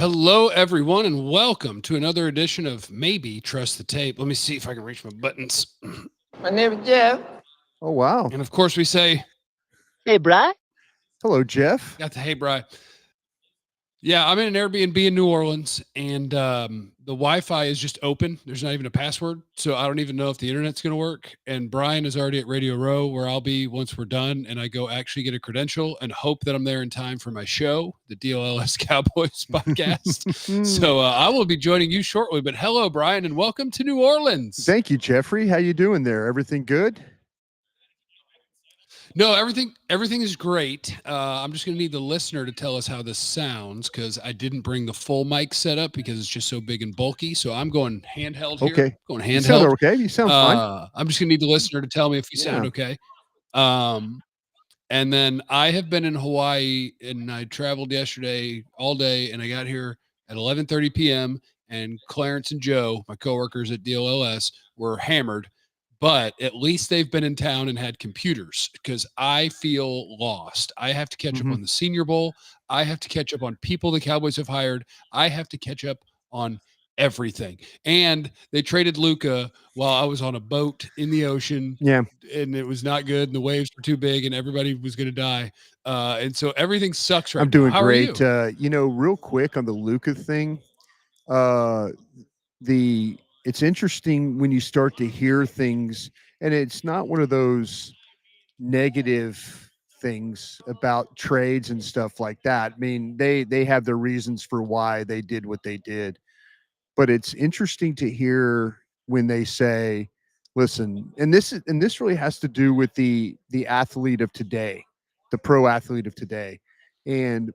Hello, everyone, and welcome to another edition of Maybe Trust the Tape. Let me see if I can reach my buttons. My name is Jeff. Oh, wow. And of course, we say, Hey, Bry. Hello, Jeff. got the hey, Bri. Yeah, I'm in an Airbnb in New Orleans, and the Wi-Fi is just open. There's not even a password, so I don't even know if the internet's going to work. And Brian is already at Radio Row, where I'll be once we're done, and I go actually get a credential and hope that I'm there in time for my show, the DLS Cowboys podcast. So I will be joining you shortly. But hello, Brian, and welcome to New Orleans. Thank you, Jeffrey. How you doing there? Everything good? No, everything is great. I'm just going to need the listener to tell us how this sounds because I didn't bring the full mic setup because it's just so big and bulky. So I'm going handheld here. Okay. Going You sound handheld. okay. You sound fine. I'm just going to need the listener to tell me if you sound okay. And then I have been in Hawaii and I traveled yesterday all day and I got here at 11:30 p.m. and Clarence and Joe, my coworkers at DLLS, were hammered. But at least they've been in town and had computers because I feel lost. I have to catch up on the Senior Bowl. I have to catch up on people the Cowboys have hired. I have to catch up on everything. And they traded Luka while I was on a boat in the ocean. Yeah. And it was not good. And the waves were too big and everybody was going to die. And so everything sucks right I'm doing now. How great. Are you? Real quick on the Luka thing, it's interesting when you start to hear things, and it's not one of those negative things about trades and stuff like that. I mean, they have their reasons for why they did what they did, but it's interesting to hear when they say, "Listen," and this really has to do with the athlete of today, the pro athlete of today, and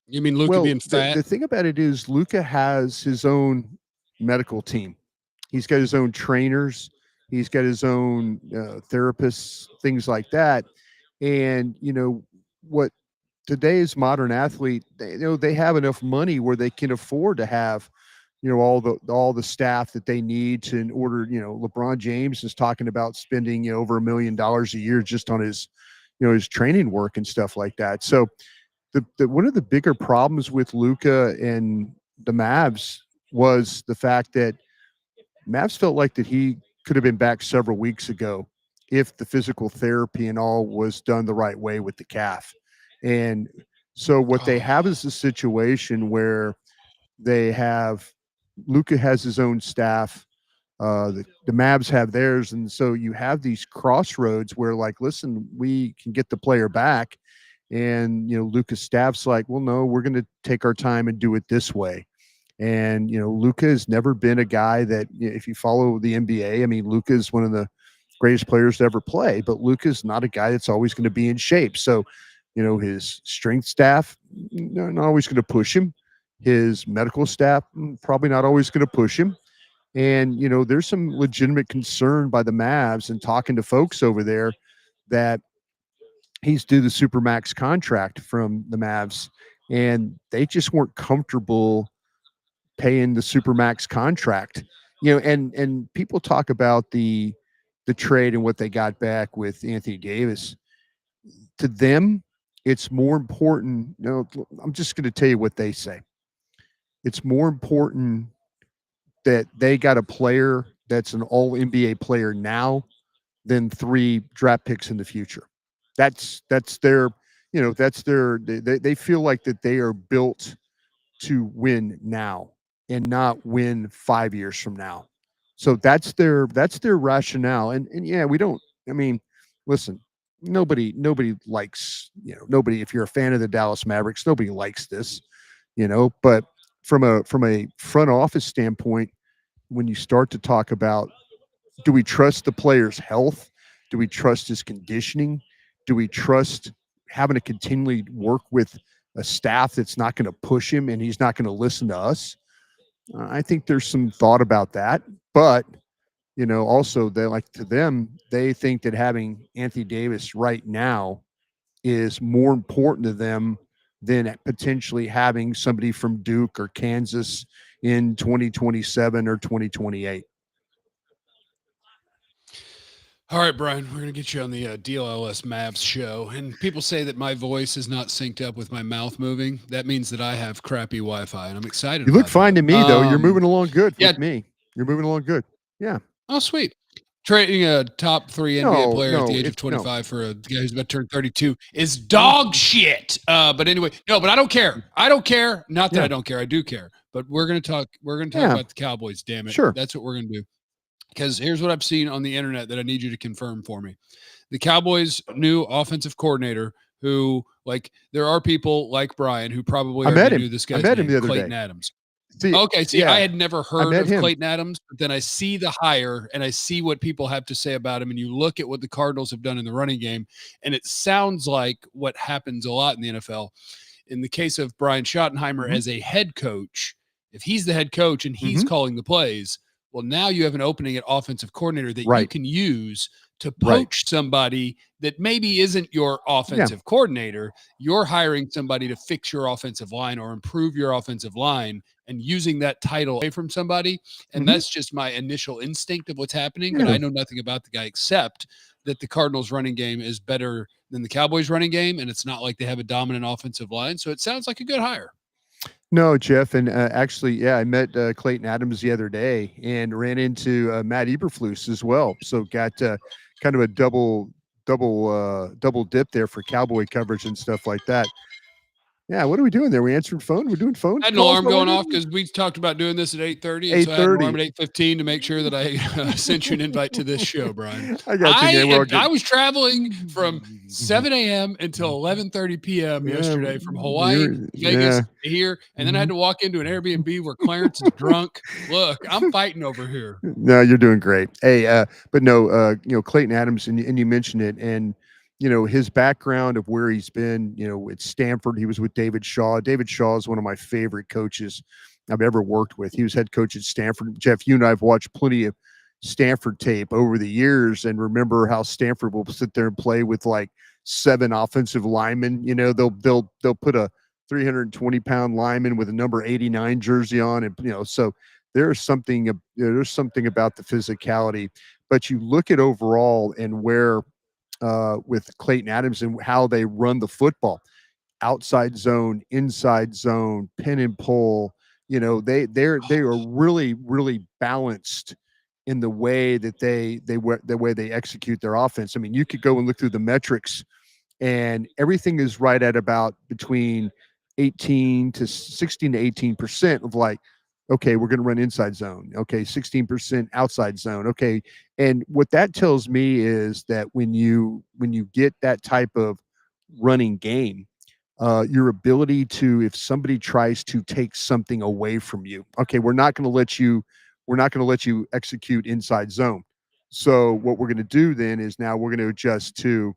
You mean Luka being fat? the thing about it is Luka has his own medical team. He's got his own trainers. He's got his own therapists, things like that. And what today's modern athlete, they have enough money where they can afford to have all the staff that they need to in order. LeBron James is talking about spending over $1 million a year just on his training work and stuff like that. So the one of the bigger problems with Luka and the Mavs was the fact that Mavs felt like that he could have been back several weeks ago if the physical therapy and all was done the right way with the calf. And so what they have is a situation where they have Luka has his own staff, the Mavs have theirs, and so you have these crossroads where, like, listen, we can get the player back, and Luka's staff's like, well, no, we're going to take our time and do it this way. And Luka has never been a guy that, if you follow the NBA, I mean, Luka is one of the greatest players to ever play, but Luka's not a guy that's always going to be in shape. So, his strength staff, not always going to push him. His medical staff, probably not always going to push him. And, there's some legitimate concern by the Mavs and talking to folks over there that he's due the Supermax contract from the Mavs, and they just weren't comfortable paying the Supermax contract. And people talk about the trade and what they got back with Anthony Davis. To them, it's more important. I'm just going to tell you what they say. It's more important that they got a player that's an all NBA player now than 3 draft picks in the future. That's their, they feel like that they are built to win now and not win 5 years from now. So that's their rationale. And yeah, we don't, I mean, listen, nobody likes, nobody, if you're a fan of the Dallas Mavericks, nobody likes this, but from a front office standpoint, when you start to talk about, do we trust the player's health? Do we trust his conditioning? Do we trust having to continually work with a staff that's not going to push him and he's not going to listen to us? I think there's some thought about that. But, also they like, to them, they think that having Anthony Davis right now is more important to them than potentially having somebody from Duke or Kansas in 2027 or 2028. All right, Brian, we're going to get you on the DLLS Mavs show. And people say that my voice is not synced up with my mouth moving. That means that I have crappy Wi-Fi, and I'm excited You about look fine that. to me, though. You're moving along good yeah. with me. You're moving along good. Yeah. Oh, sweet. Trading a top 3 NBA player at the age of No. 25 for a guy who's about to turn 32 is dog shit. But anyway, no, but I don't care. I don't care. Not that I don't care. I do care. But we're going to talk about the Cowboys, damn it. Sure. That's what we're going to do. Because here's what I've seen on the internet that I need you to confirm for me. The Cowboys' new offensive coordinator, who, like, there are people like Brian who probably already knew this guy's name, the other Klayton day. Adams. See, I had never heard of him. Klayton Adams, but then I see the hire and I see what people have to say about him. And you look at what the Cardinals have done in the running game, and it sounds like what happens a lot in the NFL. In the case of Brian Schottenheimer as a head coach, if he's the head coach and he's calling the plays, well, now you have an opening at offensive coordinator that you can use to poach somebody that maybe isn't your offensive coordinator. You're hiring somebody to fix your offensive line or improve your offensive line and using that title away from somebody. And that's just my initial instinct of what's happening. But I know nothing about the guy except that the Cardinals running game is better than the Cowboys running game. And it's not like they have a dominant offensive line. So it sounds like a good hire. No, Jeff, and actually, I met Klayton Adams the other day and ran into Matt Eberflus as well. So got kind of a double dip there for Cowboy coverage and stuff like that. Yeah, what are we doing there? We answering phone? We're doing phone. I had an alarm going off because we talked about doing this at 8:30. And so I had an alarm at 8:15 to make sure that I sent you an invite to this show, Brian. I got you. I was traveling from 7 a.m. until 11:30 p.m. yesterday from Hawaii, Vegas, here, and then I had to walk into an Airbnb where Clarence is drunk. Look, I'm fighting over here. No, you're doing great. Hey, but no, Klayton Adams, and you mentioned it, and his background of where he's been, at Stanford, he was with David Shaw. David Shaw is one of my favorite coaches I've ever worked with. He was head coach at Stanford. Jeff, you and I have watched plenty of Stanford tape over the years and remember how Stanford will sit there and play with like 7 offensive linemen. They'll put a 320-pound lineman with a number 89 jersey on, and so there's something about the physicality. But you look at overall and where with Klayton Adams and how they run the football, outside zone, inside zone, pin and pull. They are really balanced in the way that they execute their offense. I mean, you could go and look through the metrics, and everything is right at about between 16 to 18% of like, okay, we're going to run inside zone. Okay, 16% outside zone. Okay, and what that tells me is that when you get that type of running game, your ability to, if somebody tries to take something away from you, okay, we're not going to let you execute inside zone. So what we're going to do then is now we're going to adjust to,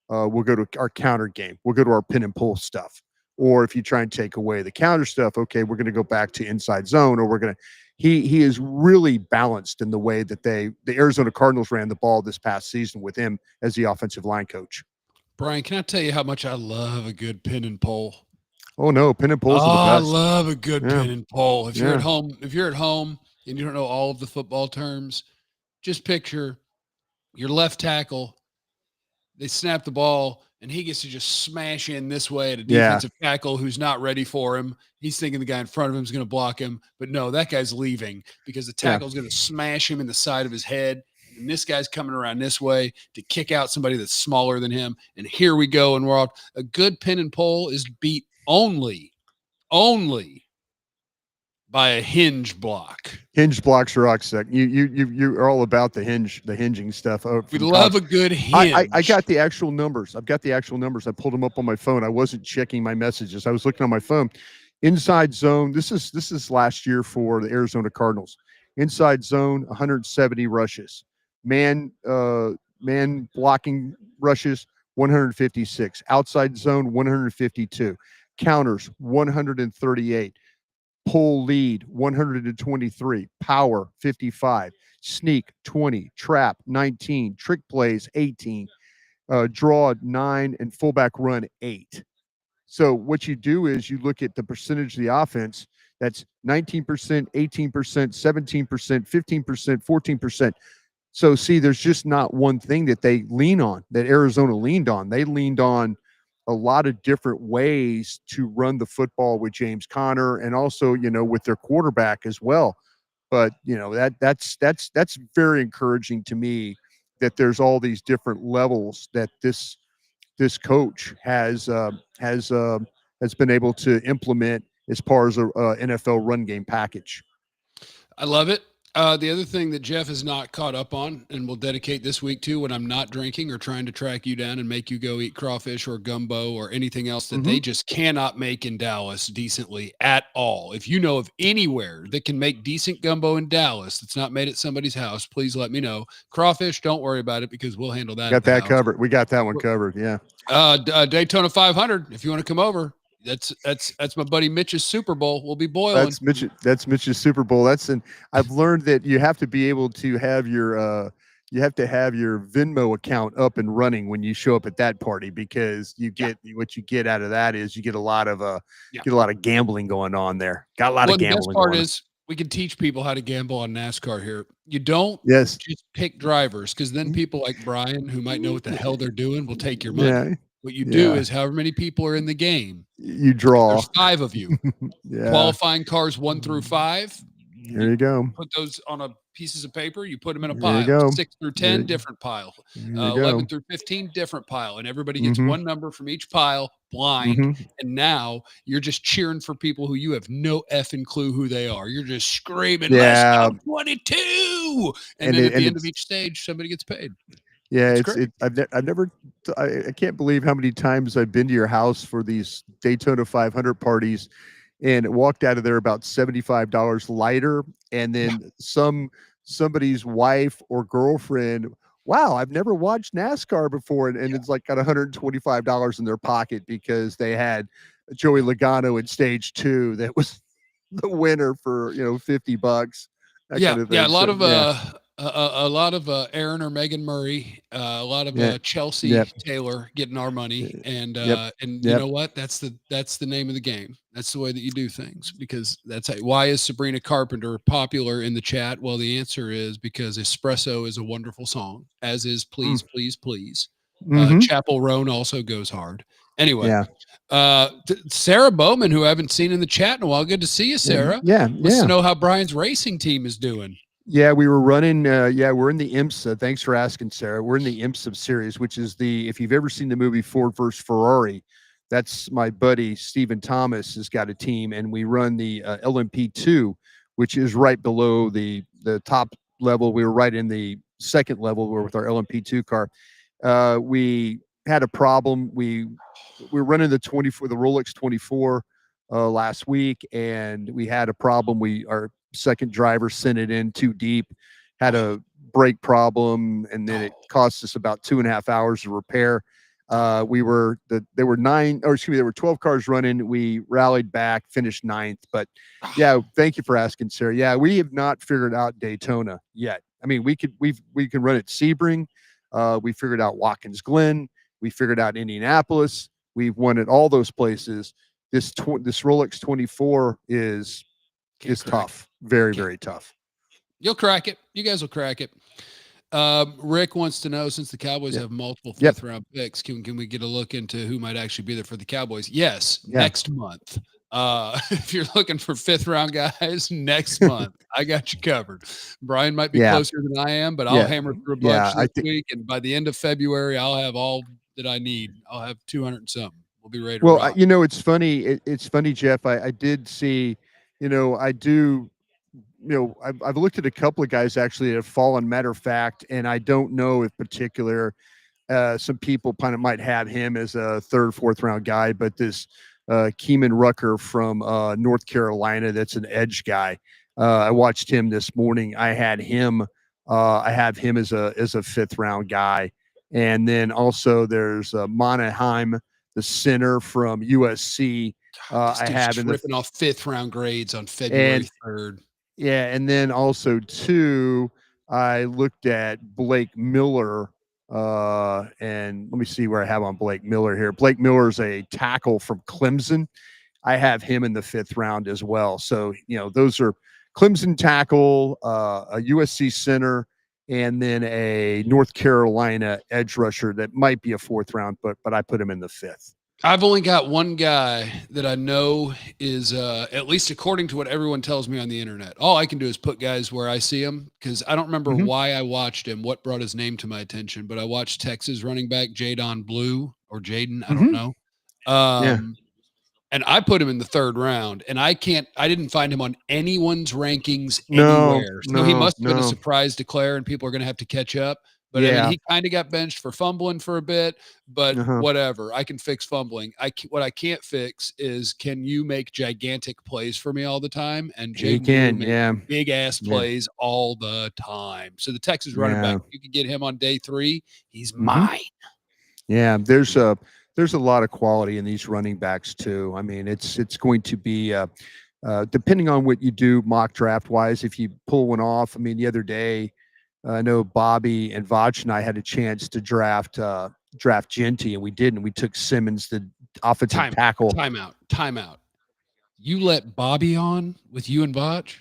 we'll go to our counter game. We'll go to our pin and pull stuff. Or if you try and take away the counter stuff, okay, we're going to go back to inside zone, or we're going to. He is really balanced in the way that the Arizona Cardinals ran the ball this past season with him as the offensive line coach. Brian, can I tell you how much I love a good pin and pull? Oh no, pin and pulls are the best. I love a good pin and pull. If you're at home and you don't know all of the football terms, just picture your left tackle. They snap the ball, and he gets to just smash in this way at a defensive tackle who's not ready for him. He's thinking the guy in front of him is going to block him, but no, that guy's leaving because the tackle's going to smash him in the side of his head. And this guy's coming around this way to kick out somebody that's smaller than him. And here we go. And we're off. A good pin and pull is beat only by a hinge block. Hinge blocks are rockset. You are all about the hinging stuff. We love a good hinge. I got the actual numbers. I've got the actual numbers. I pulled them up on my phone. I wasn't checking my messages. I was looking on my phone. Inside zone. This is last year for the Arizona Cardinals. Inside zone, 170 rushes. Man blocking rushes, 156. Outside zone, 152. Counters, 138. Pull lead, 123. Power, 55. Sneak, 20. Trap, 19. Trick plays, 18. Draw, 9. And fullback run, 8. So what you do is you look at the percentage of the offense. That's 19%, 18%, 17%, 15%, 14%. So see, there's just not one thing that they lean on, that Arizona leaned on. They leaned on a lot of different ways to run the football with James Conner, and also, with their quarterback as well. But that's very encouraging to me, that there's all these different levels that this coach has been able to implement as far as a NFL run game package. I love it. The other thing that Jeff is not caught up on, and will dedicate this week to, when I'm not drinking or trying to track you down and make you go eat crawfish or gumbo or anything else that they just cannot make in Dallas decently at all. If you know of anywhere that can make decent gumbo in Dallas that's not made at somebody's house, please let me know. Crawfish, don't worry about it, because we'll handle that. Got that covered. We got that one covered. Yeah. Daytona 500. If you want to come over, that's my buddy Mitch's Super Bowl. We'll be boiling. That's Mitch's Super Bowl. I've learned that you have to be able to have your Venmo account up and running when you show up at that party, because what you get out of that is you get a lot of gambling going on there. Got a lot of gambling. The best part is we can teach people how to gamble on NASCAR here. You don't just pick drivers, because then people like Brian, who might know what the hell they're doing, will take your money. Yeah. What you do is, however many people are in the game, you draw. There's 5 of you. Qualifying cars 1 through 5. There you go. Put those on pieces of paper. You put them in a pile. 6 through 10, different pile. 11 through 15, different pile. And everybody gets one number from each pile, blind. And now you're just cheering for people who you have no effing clue who they are. You're just screaming, "Let's go 22!" And then at the end of each stage, somebody gets paid. Yeah, I can't believe how many times I've been to your house for these Daytona 500 parties, and walked out of there about $75 lighter. And then somebody's wife or girlfriend, wow, I've never watched NASCAR before. And it's like got $125 in their pocket, because they had Joey Logano in stage 2. That was the winner for, $50. Kind of thing. A lot of Aaron or Megan Murray, a lot of Chelsea Taylor getting our money, and you know what? That's the name of the game. That's the way that you do things, because why is Sabrina Carpenter popular in the chat? Well, the answer is because Espresso is a wonderful song, as is Please, Please, Please. Chapel Roan also goes hard. Anyway, Sarah Bowman, who I haven't seen in the chat in a while. Good to see you, Sarah. Wants to know how Brian's racing team is doing. Yeah, we were running. We're in the IMSA. Thanks for asking, Sarah. We're in the IMSA series, which is if you've ever seen the movie Ford versus Ferrari, that's my buddy Stephen Thomas has got a team, and we run the LMP2, which is right below the top level. We were right in the second level. We're with our LMP2 car. We had a problem. We were running the Rolex 24 last week, and we had a problem. Our second driver sent it in too deep, had a brake problem, and then it cost us about 2.5 hours to repair. There were 12 cars running. We rallied back, finished 9th. But thank you for asking, Sarah. Yeah, we have not figured out Daytona yet. I mean, we can run at Sebring. We figured out Watkins Glen. We figured out Indianapolis. We've won at all those places. This Rolex 24 is tough. Very, very tough. You'll crack it. You guys will crack it. Rick wants to know, since the Cowboys have multiple 5th round picks, can we get a look into who might actually be there for the Cowboys? Yes, next month. If you're looking for 5th round guys, next month, I got you covered. Brian might be closer than I am, but I'll hammer through a bunch this week, and by the end of February, I'll have all that I need. I'll have 200 and something. We'll be ready to rock. It's funny. It's funny, Jeff. I did see, I've looked at a couple of guys actually that have fallen. Matter of fact, and I don't know if particular some people kind of might have him as a 3rd, 4th round guy, but this Keeman Rucker from North Carolina, that's an edge guy. I watched him this morning. I have him as a 5th round guy, and then also there's Monaheim, the center from USC. I have ripping off 5th round grades on February 3rd. Yeah, and then also too, I looked at Blake Miller, and let me see where I have on Blake Miller here. Blake Miller is a tackle from Clemson. I have him in the 5th round as well. So those are Clemson tackle, a USC center, and then a North Carolina edge rusher that might be a 4th round, but I put him in the 5th. I've only got one guy that I know is, at least according to what everyone tells me on the internet. All I can do is put guys where I see them because I don't remember why I watched him, what brought his name to my attention, but I watched Texas running back Jadon Blue or Jaden, I don't know. Yeah. And I put him in the 3rd round, and I didn't find him on anyone's rankings No, anywhere. So he must have been a no. surprise declare, and people are going to have to catch up. But I Yeah. mean, he kind of got benched for fumbling for a bit, but whatever. I can fix fumbling. What I can't fix is, can you make gigantic plays for me all the time? And He Jaden can, Blue yeah. makes big ass plays all the time. So the Texas running back, if you could get him on day 3, he's mine. Yeah, there's a lot of quality in these running backs too. I mean, it's going to be depending on what you do mock draft wise. If you pull one off, I mean, the other day, I know Bobby and Vaj and I had a chance to draft Genty, and we didn't. We took Simmons, the offensive tackle. Timeout. You let Bobby on with you and Vaj?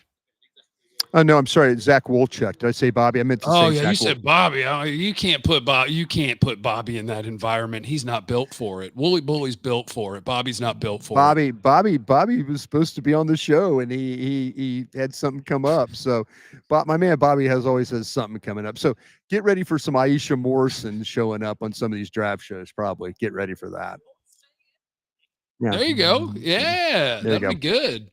Oh no, I'm sorry, Zach Wolchuk. Did I say Bobby? I meant to say. Oh yeah, Zach you said Bobby. You can't put Bobby in that environment. He's not built for it. Wooly Bully's built for it. Bobby's not built for it. Bobby was supposed to be on the show, and he had something come up. So, my man Bobby always has something coming up. So get ready for some Aisha Morrison showing up on some of these draft shows. Probably get ready for that. Yeah. There you go. Yeah, that'd be good.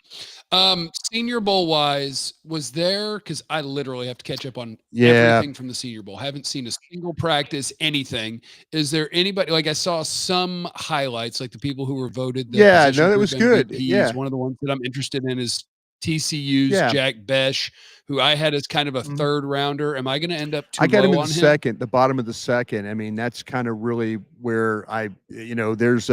Senior Bowl wise, was there, because I literally have to catch up on everything from the Senior Bowl. Haven't seen a single practice, anything. Is there anybody, like I saw some highlights, like the people who were voted? No, that was good. MVPs. Yeah. One of the ones that I'm interested in is TCU's Jack Besh, who I had as kind of a 3rd rounder. Am I going to end up too low on him? I got him in the 2nd, the bottom of the 2nd. I mean, that's kind of really where there's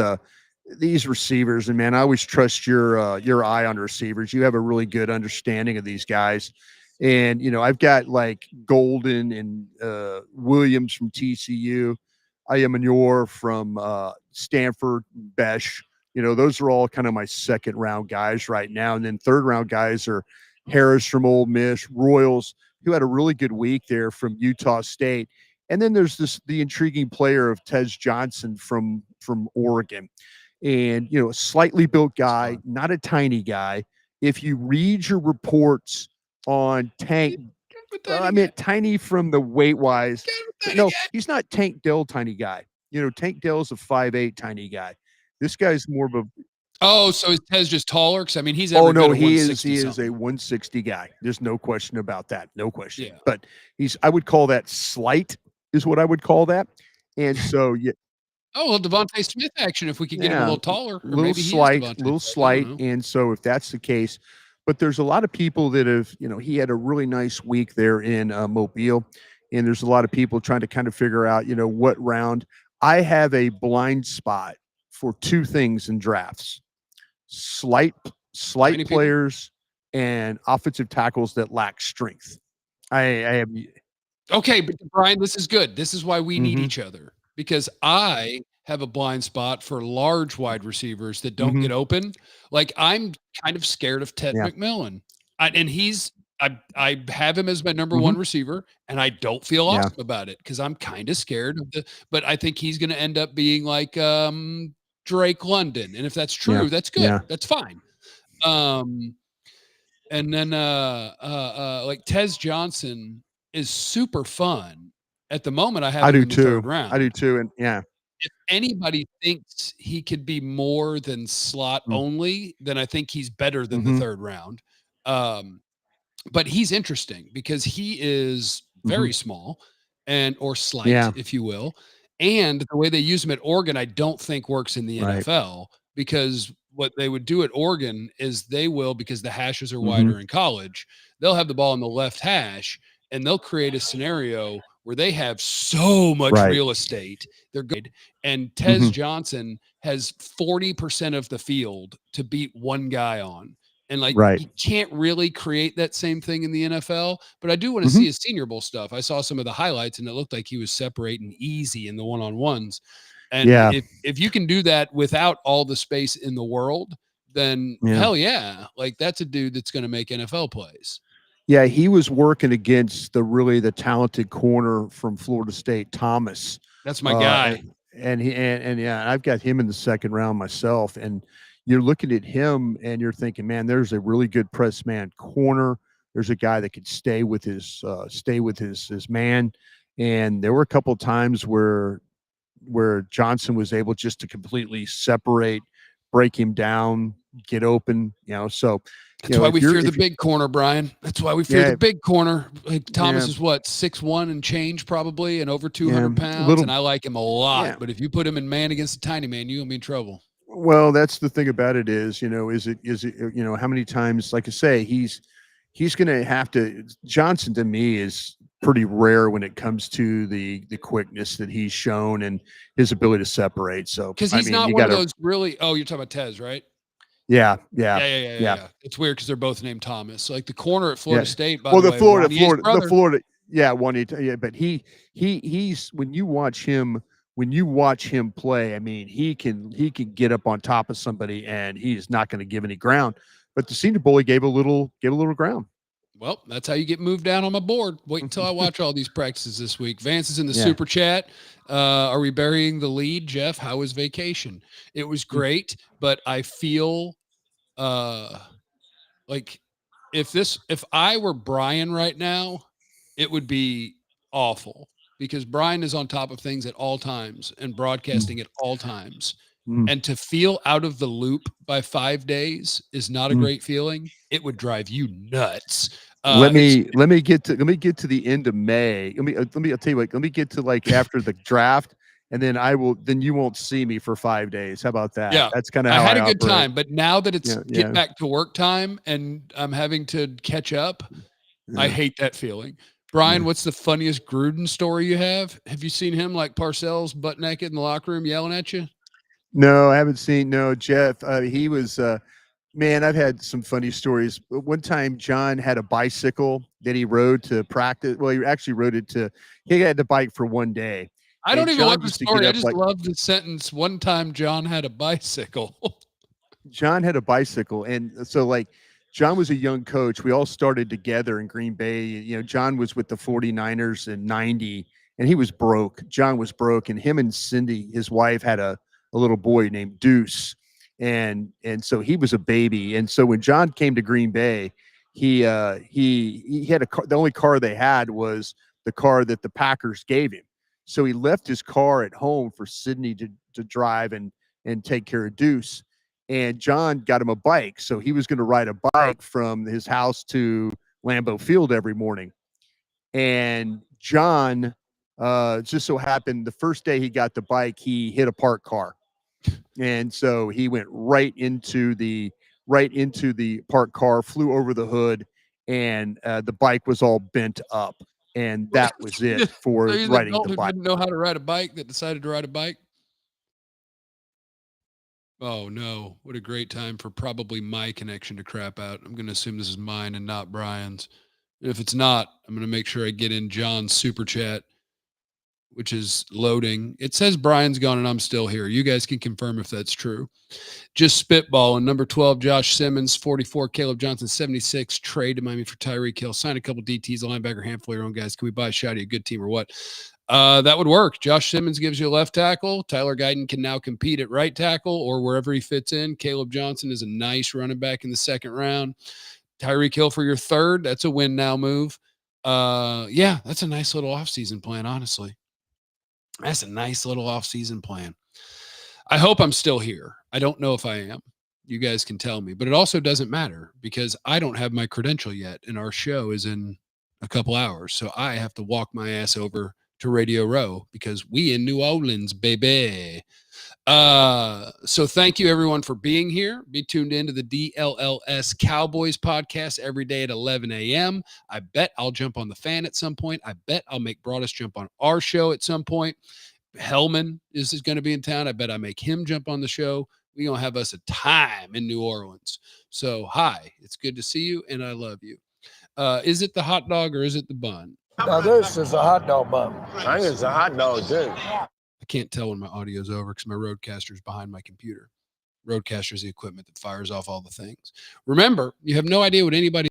these receivers, and man, I always trust your eye on receivers. You have a really good understanding of these guys. And, I've got like Golden and Williams from TCU, Ayamanor from Stanford, Besh. Those are all kind of my 2nd round guys right now. And then 3rd round guys are Harris from Ole Miss, Royals, who had a really good week there from Utah State. And then there's the intriguing player of Tez Johnson from Oregon. And, a slightly built guy, not a tiny guy. If you read your reports on Tank, I meant tiny from the weight wise. No, he's not Tank Dell tiny guy. Tank Dell's a 5'8" tiny guy. This guy's more of a. Oh, so is Tez just taller? Because I mean, he's he is a 160 guy. There's no question about that. No question. Yeah. But I would call that slight, is what I would call that. And so Oh, well, Devontae Smith action, if we could get him a little taller. Or little slight. And so if that's the case, but there's a lot of people that have, he had a really nice week there in Mobile. And there's a lot of people trying to kind of figure out, what round. I have a blind spot for 2 things in drafts: slight players and offensive tackles that lack strength. I have. Okay, but Brian, this is good. This is why we need each other. Because I have a blind spot for large wide receivers that don't get open. Like, I'm kind of scared of Ted McMillan. I have him as my number 1 receiver, and I don't feel awesome about it because I'm kind of scared of but I think he's going to end up being like Drake London. And if that's true, that's good. Yeah. That's fine. And then like Tez Johnson is super fun. At the moment, I have him in the 3rd round. I do too. And if anybody thinks he could be more than slot only, then I think he's better than the 3rd round. But he's interesting because he is very small or slight, if you will. And the way they use him at Oregon, I don't think works in the NFL, because what they would do at Oregon is because the hashes are wider in college, they'll have the ball in the left hash, and they'll create a scenario where they have so much real estate. They're good. And Tez Johnson has 40% of the field to beat one guy on. And you can't really create that same thing in the NFL, but I do want to see his Senior Bowl stuff. I saw some of the highlights and it looked like he was separating easy in the one-on-ones. And if you can do that without all the space in the world, then hell yeah, like that's a dude that's going to make NFL plays. Yeah, he was working against the talented corner from Florida State, Thomas. That's my guy. And yeah, I've got him in the second round myself. And you're looking at him and you're thinking, man, there's a really good press man corner. There's a guy that could stay with his man. And there were a couple of times where Johnson was able just to completely separate, break him down, get open. So that's why we fear the big corner, Brian. That's why we fear the big corner. Like Thomas is what, 6'1" and change probably, and over 200 pounds. And I like him a lot. Yeah. But if you put him in man against a tiny man, you're gonna be in trouble. Well, that's the thing about it is it how many times, like I say, he's gonna have to. Johnson to me is pretty rare when it comes to the quickness that he's shown and his ability to separate. So because he's not one of those really. Oh, you're talking about Tez, right? Yeah. It's weird because they're both named Thomas. Like the corner at Florida State. By the Florida. Yeah, but he's when you watch him play, I mean, he can get up on top of somebody and he's not going to give any ground. But the Senior Bowl, he gave a little ground. Well, that's how you get moved down on my board. Wait until I watch all these practices this week. Vance is in the super chat. Are we burying the lead, Jeff? How was vacation? It was great, but I feel like if I were Bryan right now, it would be awful because Bryan is on top of things at all times and broadcasting at all times. And to feel out of the loop by 5 days is not a great feeling. It would drive you nuts. Let me get to the end of May. I'll tell you what, let me get to like after the draft, and then you won't see me for 5 days. How about that? Yeah. That's kind of how I had a good time, but now that it's get back to work time and I'm having to catch up, I hate that feeling. Brian, what's the funniest Gruden story you have? Have you seen him like Parcells butt naked in the locker room yelling at you? No, I haven't seen. No, Jeff. He was. Man, I've had some funny stories. One time, John had a bicycle that he rode to practice. Well, he actually rode it to. He had the bike for one day. I don't even love the story. I just love the sentence. One time, John had a bicycle. John had a bicycle, and so like. John was a young coach. We all started together in Green Bay. John was with the 49ers in 90, and he was broke. John was broke, and him and Cindy, his wife, had a little boy named Deuce. And so he was a baby. And so when John came to Green Bay, he had a car. The only car they had was the car that the Packers gave him. So he left his car at home for Sydney to drive and take care of Deuce. And John got him a bike. So he was going to ride a bike from his house to Lambeau Field every morning. And John just so happened the first day he got the bike, he hit a parked car. And so he went right into the parked car, flew over the hood, and the bike was all bent up. And that was it for riding the bike. Didn't know how to ride a bike that decided to ride a bike. Oh, no. What a great time for probably my connection to crap out. I'm going to assume this is mine and not Brian's. And if it's not, I'm going to make sure I get in John's super chat, which is loading. It says Brian's gone and I'm still here. You guys can confirm if that's true. Just spitball. And number 12, Josh Simmons, 44, Caleb Johnson, 76. Trade to Miami for Tyreek Hill. Sign a couple DTs, a linebacker, handful of your own guys. Can we buy a shot at a good team or what? That would work. Josh Simmons gives you a left tackle. Tyler Guyton can now compete at right tackle or wherever he fits in. Caleb Johnson is a nice running back in the second round. Tyreek Hill for your third. That's a win now move. Yeah, that's a nice little offseason plan, honestly. That's a nice little offseason plan. I hope I'm still here. I don't know if I am. You guys can tell me, but it also doesn't matter because I don't have my credential yet, and our show is in a couple hours. So I have to walk my ass over to Radio Row because we in New Orleans, baby. So thank you everyone for being here. Be tuned into the DLLS Cowboys podcast every day at 11 a.m. I bet I'll jump on the fan at some point. I bet I'll make Broaddus jump on our show at some point. Hellman is going to be in town. I bet I make him jump on the show. We're going to have us a time in New Orleans. So hi, it's good to see you and I love you. Is it the hot dog or is it the bun? Now this is a hot dog bun. I think it's a hot dog too. I can't tell when my audio's over because my Roadcaster's behind my computer. Roadcaster is the equipment that fires off all the things. Remember, you have no idea what anybody